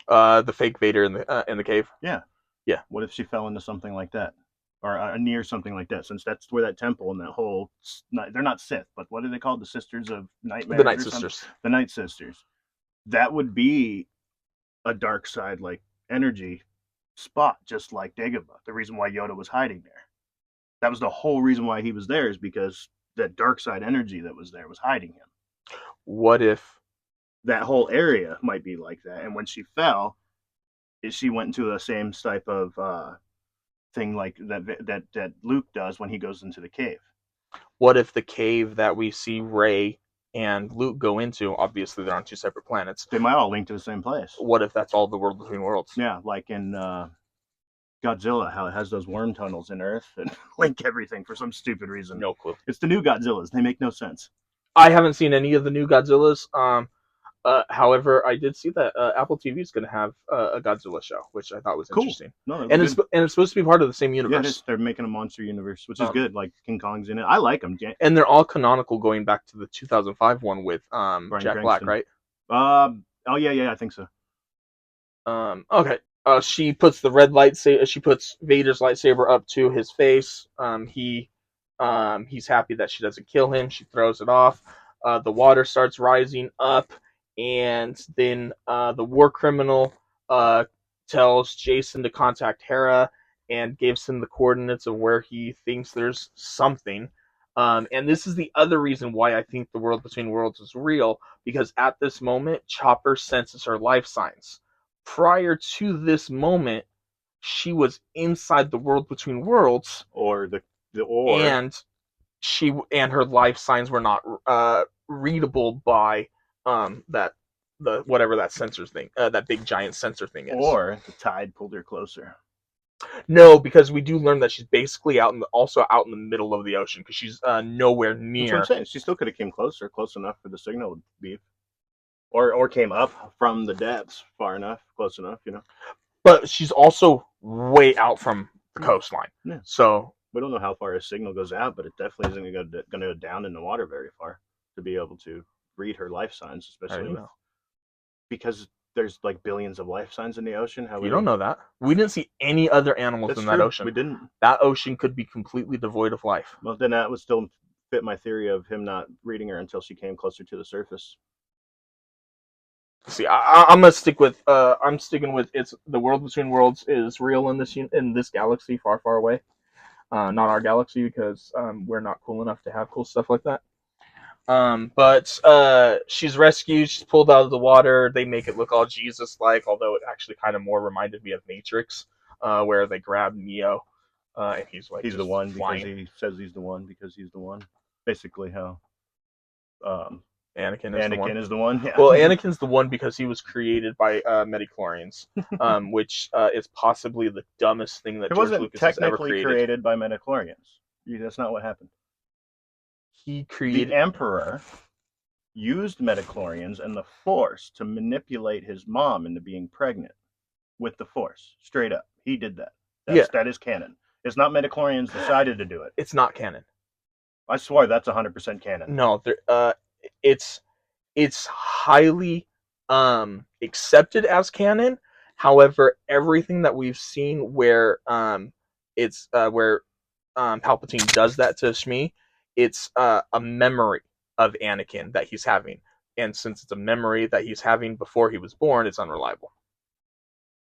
The fake Vader in the cave? Yeah. Yeah. What if she fell into something like that? Or near something like that, since that's where that temple and that whole... They're not Sith, but what are they called? The Sisters of Nightmare? The Night Sisters. The Night Sisters. That would be a dark side, like, energy spot, just like Dagobah. The reason why Yoda was hiding there. That was the whole reason why he was there, is because that dark side energy that was there was hiding him. What if that whole area might be like that? And when she fell, she went into the same type of thing like that Luke does when he goes into the cave. What if the cave that we see Rey and Luke go into, obviously they're on two separate planets, they might all link to the same place? What if that's all the world between worlds? Yeah, like in Godzilla, how it has those worm tunnels in Earth and link everything for some stupid reason. No clue. It's the new Godzillas. They make no sense. I haven't seen any of the new Godzillas. However, I did see that Apple TV is going to have a Godzilla show, which I thought was Cool. interesting. No, and it's supposed to be part of the same universe. Yeah, it is. They're making a monster universe, which is good. Like King Kong's in it. I like them. And they're all canonical, going back to the 2005 one with Jack Black, right? Oh yeah, I think so. Okay. She puts the red lightsaber. She puts Vader's lightsaber up to his face. He's happy that she doesn't kill him. She throws it off. The water starts rising up. And then the war criminal tells Jason to contact Hera and gives him the coordinates of where he thinks there's something. And this is the other reason why I think the world between worlds is real, because at this moment, Chopper senses her life signs. Prior to this moment, she was inside the world between worlds, and her life signs were not readable by whatever that sensor thing, that big giant sensor thing is. Or the tide pulled her closer. No, because we do learn that she's basically also out in the middle of the ocean, because she's nowhere near. That's what I'm saying. She still could have came close enough for the signal to be, or came up from the depths far enough, close enough, But she's also way out from the coastline. Yeah. So we don't know how far a signal goes out, but it definitely isn't going to go down in the water very far to be able to read her life signs, especially because there's like billions of life signs in the ocean. You don't know that. We didn't see any other animals in that ocean. We didn't. That ocean could be completely devoid of life. Well, then that would still fit my theory of him not reading her until she came closer to the surface. See, I'm gonna stick with. I'm sticking with it's the world between worlds is real in this galaxy far, far away. Not our galaxy, because we're not cool enough to have cool stuff like that. But she's rescued. She's pulled out of the water. They make it look all Jesus-like, although it actually kind of more reminded me of Matrix, where they grab Neo, and he's like, he's the one flying. Because he says he's the one because he's the one. Basically, how Anakin is the one. Yeah. Well, Anakin's the one because he was created by midichlorians, which is possibly the dumbest thing that George Lucas has ever created. It wasn't technically created by midichlorians. That's not what happened. He created... The Emperor used midichlorians and the Force to manipulate his mom into being pregnant with the Force. Straight up. He did that. That is canon. It's not midichlorians decided to do it. It's not canon. I swear that's 100% canon. No, it's highly accepted as canon. However, everything that we've seen where it's where Palpatine does that to Shmi. It's a memory of Anakin that he's having, and since it's a memory that he's having before he was born, it's unreliable.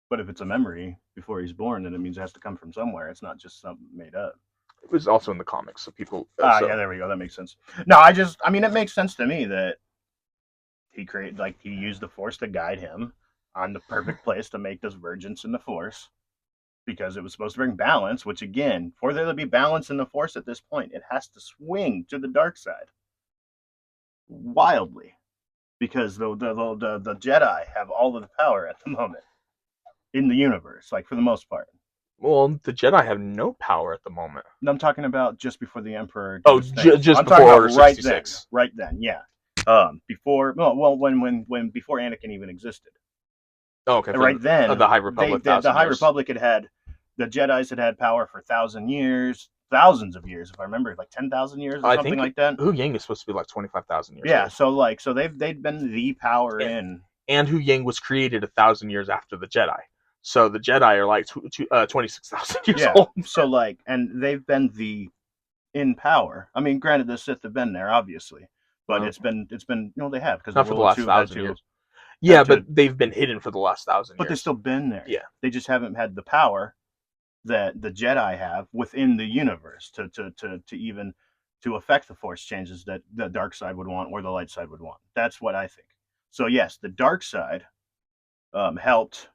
But if it's a memory before he's born, then it means it has to come from somewhere. It's not just something made up. It was also in the comics, so people. Yeah, there we go. That makes sense. No, I mean, it makes sense to me that he used the Force to guide him on the perfect place to make this vergence in the Force, because it was supposed to bring balance. Which again, for there to be balance in the Force at this point, it has to swing to the dark side wildly, because the Jedi have all of the power at the moment in the universe, like for the most part. Well, the Jedi have no power at the moment. I'm talking about just before the Emperor. Just before Order 66. Right then, yeah. Before before Anakin even existed. Oh, okay. Right then, the High Republic. The High Republic had the Jedi's had power for 1,000 years, thousands of years, if I remember, like 10,000 years or something like that. Hu Yang is supposed to be like 25,000 years. Yeah, old. so they'd been the power and Hu Yang was created 1,000 years after the Jedi. So the Jedi are like 26,000 years old. So and they've been in power. I mean, granted, the Sith have been there, obviously, but it's been they have, because not for the last 1,000 years. Yeah, but they've been hidden for the last 1,000 years. But they've still been there. Yeah, they just haven't had the power that the Jedi have within the universe to affect the Force changes that the dark side would want or the light side would want. That's what I think. So yes, the dark side helped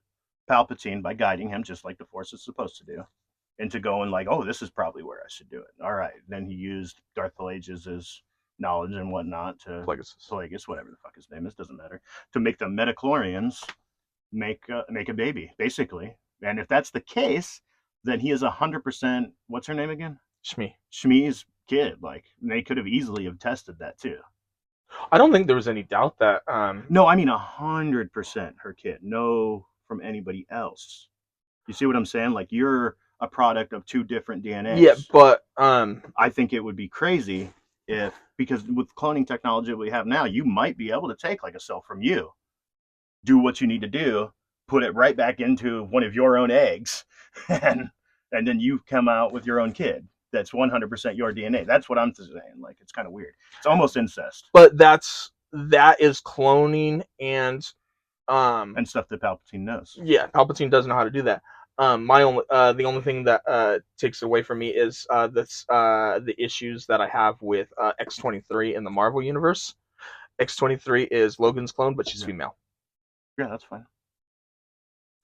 Palpatine by guiding him, just like the Force is supposed to do, into going like, oh, this is probably where I should do it. All right. Then he used Darth Plagueis' knowledge and whatnot to Plagueis, whatever the fuck his name is, doesn't matter, to make the midichlorians make a baby, basically. And if that's the case, then he is 100%. What's her name again? Shmi's kid. Like, they could have easily have tested that too. I don't think there was any doubt that. No, I mean 100% her kid. No, from anybody else. You see what I'm saying? Like, you're a product of two different DNAs. Yeah, but I think it would be crazy because with cloning technology we have now, you might be able to take like a cell from you, do what you need to do, put it right back into one of your own eggs, and then you come out with your own kid. That's 100% your DNA. That's what I'm saying. Like, it's kind of weird. It's almost incest. But that is cloning and stuff that Palpatine knows. Yeah, Palpatine doesn't know how to do that. The only thing that takes away from me is the issues that I have with X-23 in the Marvel universe. X-23 is Logan's clone, but she's female. Yeah, that's fine.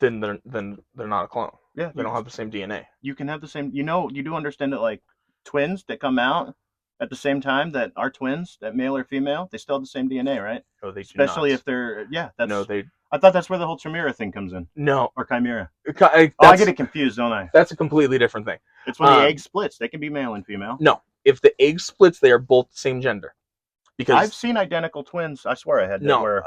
Then they're not a clone. Yeah, they don't have the same DNA. You can have the same. You do understand that, like, twins that come out at the same time that are twins, that male or female, they still have the same DNA, right? Oh, they do especially not. If they're they. I thought that's where the whole Chimera thing comes in. No, or Chimera. I get it confused, don't I? That's a completely different thing. It's when the egg splits. They can be male and female. No, if the egg splits, they are both the same gender. Because I've seen identical twins. I swear I had. Whatever.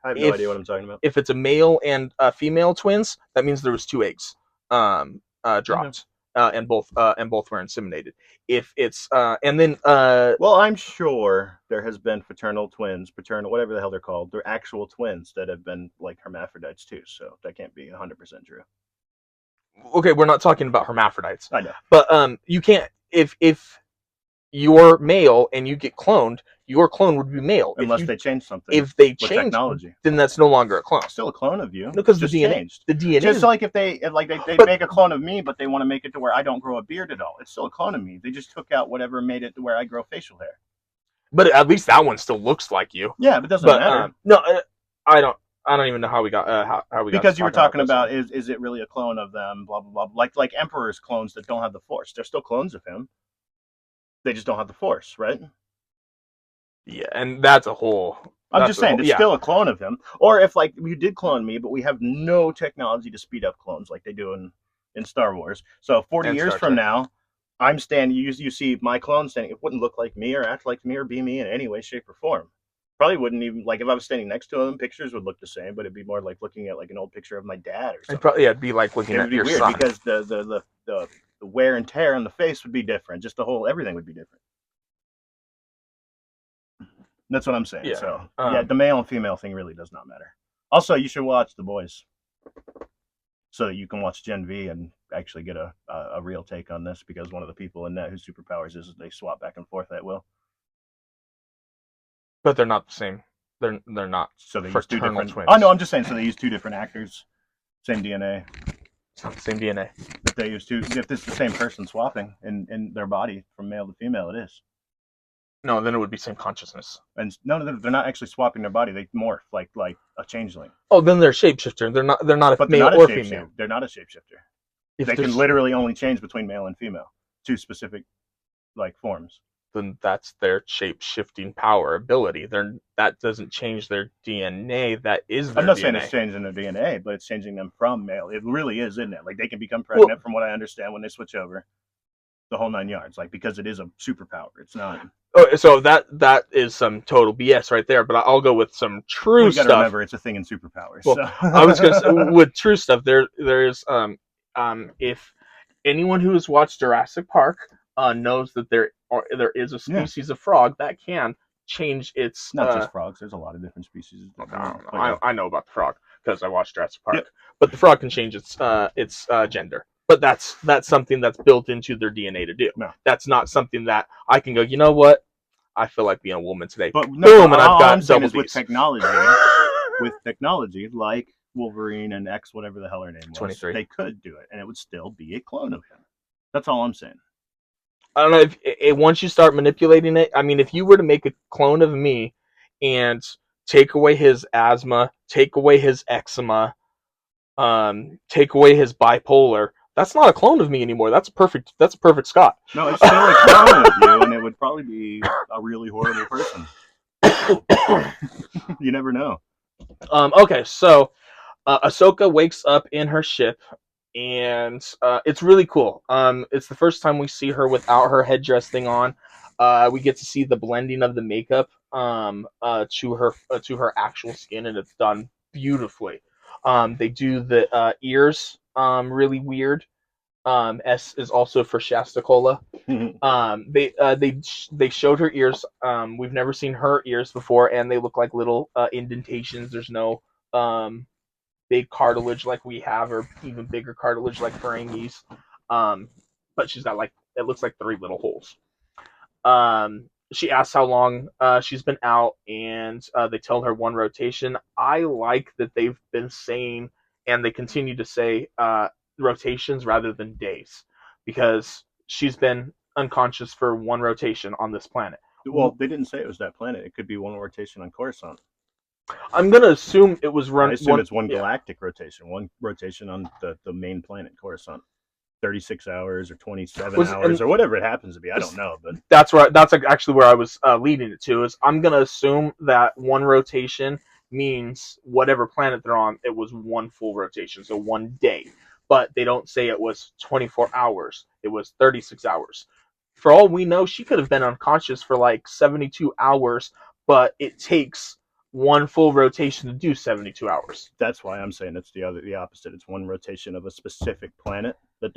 I have no idea what I'm talking about. If it's a male and female twins, that means there was two eggs dropped, and both were inseminated. If it's well, I'm sure there has been paternal, whatever the hell they're called. They're actual twins that have been like hermaphrodites too. So that can't be 100% true. Okay, we're not talking about hermaphrodites. I know, but you can't if you're male and you get cloned, your clone would be male. Unless they change something. If they change technology, then that's no longer a clone. Still a clone of you. No, because the DNA changed. The DNA. Just like if they make a clone of me, but they want to make it to where I don't grow a beard at all. It's still a clone of me. They just took out whatever made it to where I grow facial hair. But at least that one still looks like you. Yeah, but it doesn't matter. No, I don't even know how we got how we got. Because you were talking about is it really a clone of them? Blah blah blah. Like Emperor's clones that don't have the Force. They're still clones of him. They just don't have the Force, right? Yeah, and that's a whole. I'm just saying, it's still a clone of him. Or if, like, you did clone me, but we have no technology to speed up clones like they do in Star Wars. So 40 years from now, I'm standing. You see my clone standing. It wouldn't look like me or act like me or be me in any way, shape, or form. Probably wouldn't even, like, if I was standing next to him, pictures would look the same, but it'd be more like looking at like an old picture of my dad or something. It'd be like looking at your son. Because the wear and tear on the face would be different. Just everything would be different. That's what I'm saying. Yeah. So the male and female thing really does not matter. Also, you should watch The Boys. so that you can watch Gen V and actually get a real take on this, because one of the people in that whose superpowers is they swap back and forth at will. But they're not the same. They're not So they use two fraternal different twins. Oh no, I'm just saying, so they use two different actors, same DNA. It's not the same DNA. If they use two, if it's the same person swapping in their body from male to female, it is. No, then it would be same consciousness. And no, they're not actually swapping their body. They morph like a changeling. Oh, then they're a shapeshifter. They're not a But male or female. They're not a shapeshifter. If They can literally only change between male and female, two specific like forms. Then that's their shape-shifting power ability. That doesn't change their DNA. That is their I'm not DNA. saying it's changing their DNA, but it's changing them from male. It really is, isn't it? Like they can become pregnant, from what I understand, when they switch over, the whole 9 yards. Like, because it is a superpower. It's not. Oh, so that is some total BS right there. But I'll go with some true You stuff. gotta remember, it's a thing in superpowers. Well, So. I was gonna say, with true stuff, there is if anyone who has watched Jurassic Park knows that there is a species of frog that can change its not just frogs. There's a lot of different species. I know about the frog because I watched Jurassic Park. Yep. But the frog can change its gender. But that's something that's built into their DNA to do. No. That's not something that I can go, you know what? I feel like being a woman today. But no, boom, and I've got I'm saying double is with technology, like Wolverine and X, whatever the hell her name was, 23. They could do it, and it would still be a clone of him. That's all I'm saying. I don't know if once you start manipulating it. I mean, if you were to make a clone of me and take away his asthma, take away his eczema, take away his bipolar, that's not a clone of me anymore. That's a perfect Scott. No, it's still a clone of you, and it would probably be a really horrible person. You never know. Okay, so Ahsoka wakes up in her ship, and it's really cool. It's the first time we see her without her headdress thing on. We get to see the blending of the makeup to her actual skin, and it's done beautifully. They do the ears really weird. S is also for Shastacola. They showed her ears. We've never seen her ears before, and they look like little indentations. There's no big cartilage like we have, or even bigger cartilage like Ferengis. But she's got it looks like 3 little holes. She asks how long she's been out, and they tell her 1 rotation. I like that they've been saying, and they continue to say, rotations rather than days, because she's been unconscious for 1 rotation on this planet. Well, they didn't say it was that planet. It could be 1 rotation on Coruscant. I'm gonna assume it was run. I assume it's 1 galactic rotation, 1 rotation on the main planet Coruscant. 36 hours or 27 hours or whatever it happens to be. I don't know, but that's actually where I was leading it to. Is I'm gonna assume that 1 rotation means whatever planet they're on, it was 1 full rotation, so 1 day. But they don't say it was 24 hours. It was 36 hours. For all we know, she could have been unconscious for like 72 hours, but it takes 1 full rotation to do 72 hours. That's why I'm saying it's the opposite. It's 1 rotation of a specific planet that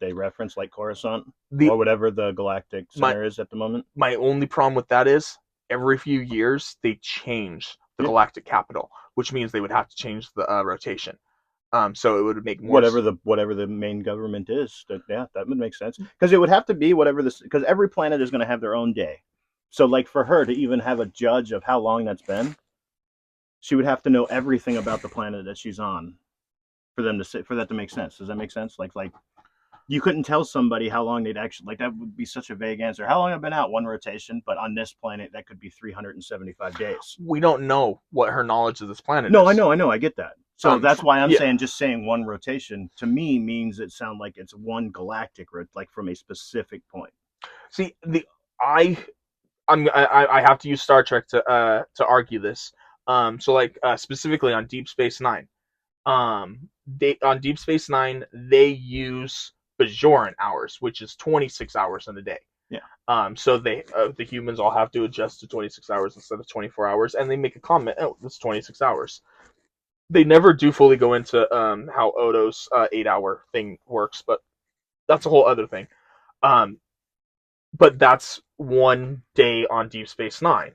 they reference, like Coruscant or whatever the galactic center is at the moment. My only problem with that is every few years they change the galactic capital, which means they would have to change the rotation. So it would make more whatever the main government is. That would make sense, because it would have to be because every planet is going to have their own day. So, like, for her to even have a judge of how long that's been, she would have to know everything about the planet that she's on for that to make sense. Does that make sense? Like you couldn't tell somebody how long they'd actually, that would be such a vague answer. How long I've been out? 1 rotation, but on this planet that could be 375 days. We don't know what her knowledge of this planet is. No, I know, I get that. So that's why I'm saying, just saying 1 rotation to me means it sounds like it's 1 galactic, like from a specific point. See, I have to use Star Trek to argue this. So specifically on Deep Space Nine, on Deep Space Nine they use Bajoran hours, which is 26 hours in a day. Yeah. So the humans all have to adjust to 26 hours instead of 24 hours, and they make a comment, oh, this is 26 hours. They never do fully go into how Odo's 8-hour thing works, but that's a whole other thing. But that's 1 day on Deep Space Nine.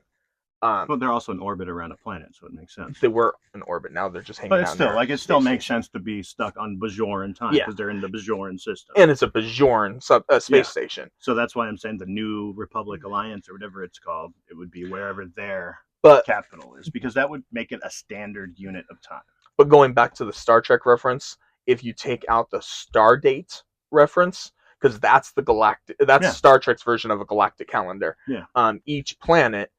But they're also in orbit around a planet, so it makes sense. They were in orbit. Now they're just hanging But out. it's in still their like it still space makes station. sense to be stuck on Bajoran time Yeah. because they're in the Bajoran system. And it's a Bajoran space station. So that's why I'm saying the New Republic Alliance or whatever it's called, it would be wherever their capital is, because that would make it a standard unit of time. But going back to the Star Trek reference, if you take out the Stardate reference, because that's the galactic, that's Star Trek's version of a galactic calendar. Yeah. Each planet,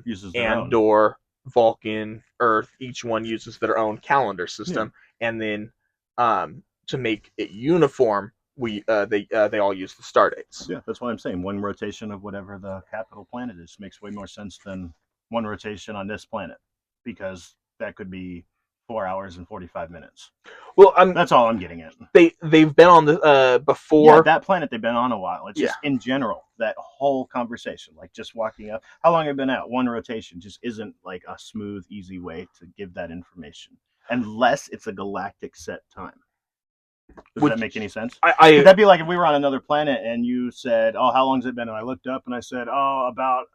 uses their own. Andor, Vulcan, Earth, each one uses their own calendar system, and then to make it uniform, they all use the star dates. Yeah, that's why I'm saying one rotation of whatever the capital planet is makes way more sense than one rotation on this planet, because that could be 4 hours and 45 minutes. Well, that's all I'm getting at. They've been on the before. Yeah, that planet they've been on a while. It's just in general, that whole conversation, like just walking up. How long have you been out? One rotation just isn't like a smooth, easy way to give that information, unless it's a galactic set time. Does that make any sense? Could that be like if we were on another planet and you said, "Oh, how long has it been?" And I looked up and I said, "Oh, about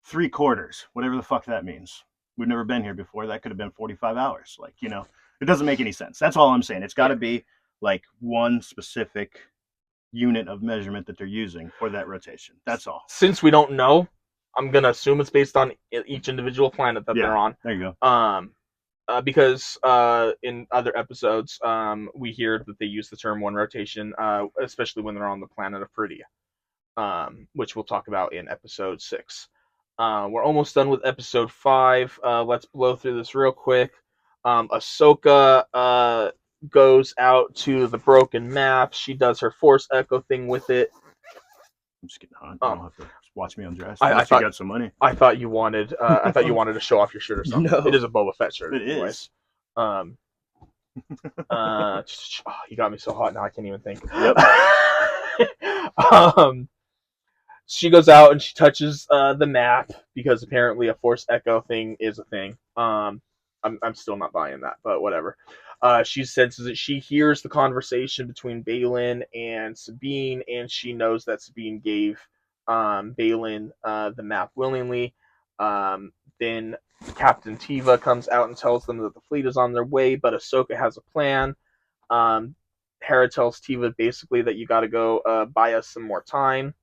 3/4," whatever the fuck that means. We've never been here before. That could have been 45 hours. Like, it doesn't make any sense. That's all I'm saying. It's got to be like one specific unit of measurement that they're using for that rotation. That's all. Since we don't know, I'm gonna assume it's based on each individual planet that they're on. There you go. Because in other episodes, we hear that they use the term one rotation, especially when they're on the planet of Peridia, which we'll talk about in episode 6. We're almost done with episode 5. Let's blow through this real quick. Ahsoka goes out to the broken map. She does her Force Echo thing with it. I'm just getting hot. You don't have to watch me undress. I thought you got some money. I thought you wanted. I thought you wanted to show off your shirt or something. No. It is a Boba Fett shirt. It is. You got me so hot now I can't even think. Yep. She goes out and she touches the map because apparently a Force Echo thing is a thing. I'm still not buying that, but whatever. She senses that she hears the conversation between Balin and Sabine, and she knows that Sabine gave Balin the map willingly. Then Captain Teva comes out and tells them that the fleet is on their way, but Ahsoka has a plan. Hera tells Teva basically that you got to go buy us some more time.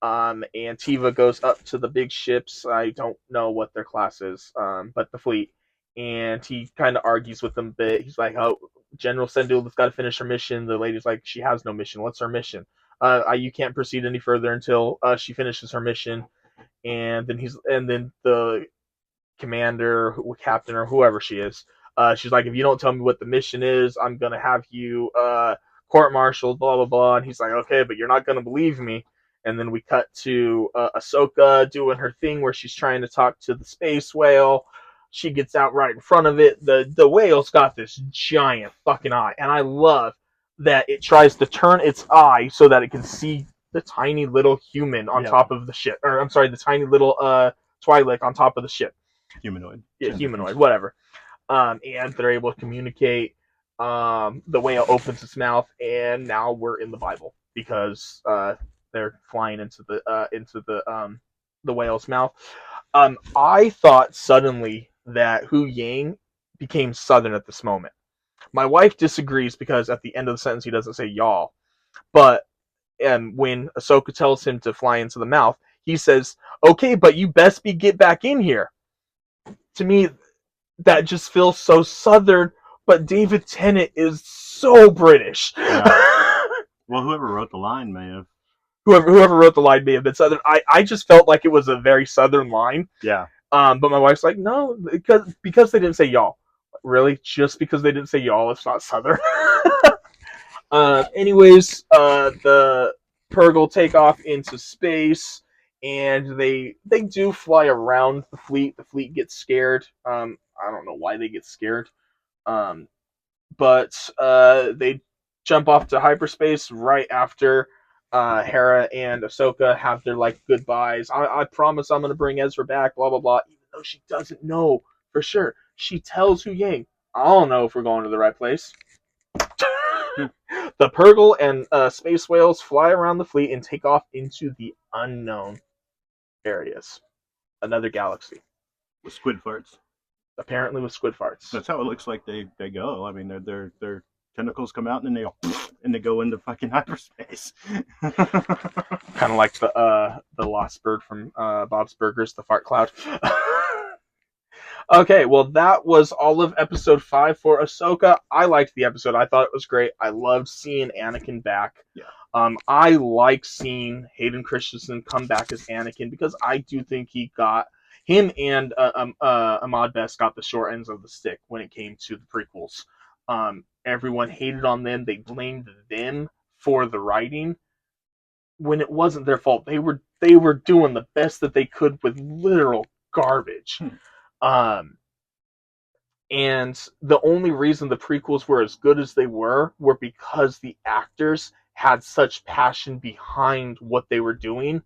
And Teva goes up to the big ships. I don't know what their class is, but the fleet. And he kind of argues with them a bit. He's like, "Oh, General Syndulla's got to finish her mission." The lady's like, "She has no mission. What's her mission?" You can't proceed any further until she finishes her mission. And then the commander, captain, or whoever she is, she's like, "If you don't tell me what the mission is, I'm gonna have you court-martialed." Blah blah blah. And he's like, "Okay, but you're not gonna believe me." And then we cut to Ahsoka doing her thing where she's trying to talk to the space whale. She gets out right in front of it. The whale's got this giant fucking eye, and I love that it tries to turn its eye so that it can see the tiny little human on top of the ship. Or I'm sorry, the tiny little Twi'lek on top of the ship. Humanoid. Yeah, humanoid, whatever. And they're able to communicate. The whale opens its mouth, and now we're in the Bible because they're flying into the whale's mouth. I thought suddenly that Hu Yang became Southern at this moment. My wife disagrees because at the end of the sentence he doesn't say y'all. But when Ahsoka tells him to fly into the mouth, he says, "Okay, but you best get back in here." To me, that just feels so Southern, but David Tennant is so British. Yeah. Well, whoever wrote the line may have. Whoever wrote the line may have been Southern. I just felt like it was a very Southern line. Yeah. But my wife's like, "No, because they didn't say y'all." Really? Just because they didn't say y'all, it's not Southern. Anyways, the Purgle take off into space, and they do fly around the fleet. The fleet gets scared. I don't know why they get scared. But they jump off to hyperspace right after Hera and Ahsoka have their goodbyes. I promise I'm gonna bring Ezra back. Blah blah blah. Even though she doesn't know for sure, she tells Hu Yang, "I don't know if we're going to the right place." The Purgle and space whales fly around the fleet and take off into the unknown areas. another galaxy, With squid farts. apparently with squid farts. That's how it looks like they go. I mean, their tentacles come out and then they go and they go into fucking hyperspace. Kind of like the lost bird from Bob's Burgers, the fart cloud. Okay, well, that was all of episode 5 for Ahsoka. I liked the episode. I thought it was great. I loved seeing Anakin back. Yeah. I like seeing Hayden Christensen come back as Anakin because I do think him and Ahmad Best got the short ends of the stick when it came to the prequels. Everyone hated on them. They blamed them for the writing when it wasn't their fault. They were doing the best that they could with literal garbage. And the only reason the prequels were as good as they were because the actors had such passion behind what they were doing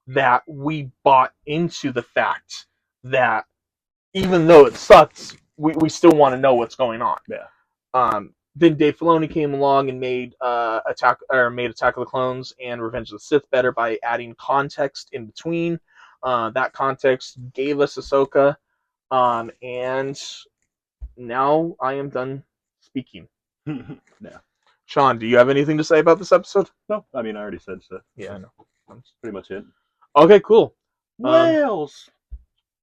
that we bought into the fact that even though it sucks, we still want to know what's going on. Yeah. Then Dave Filoni came along and made Attack of the Clones and Revenge of the Sith better by adding context in between. That context gave us Ahsoka, and now I am done speaking. Yeah. Shawn, do you have anything to say about this episode? No, I mean I already said so. Yeah, I know. That's pretty much it. Okay, cool. Whales.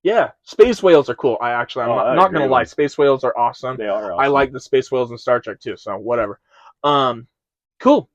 Yeah, space whales are cool. I'm not gonna lie, with space whales are awesome. They are awesome. I like the space whales in Star Trek too, so whatever. Cool.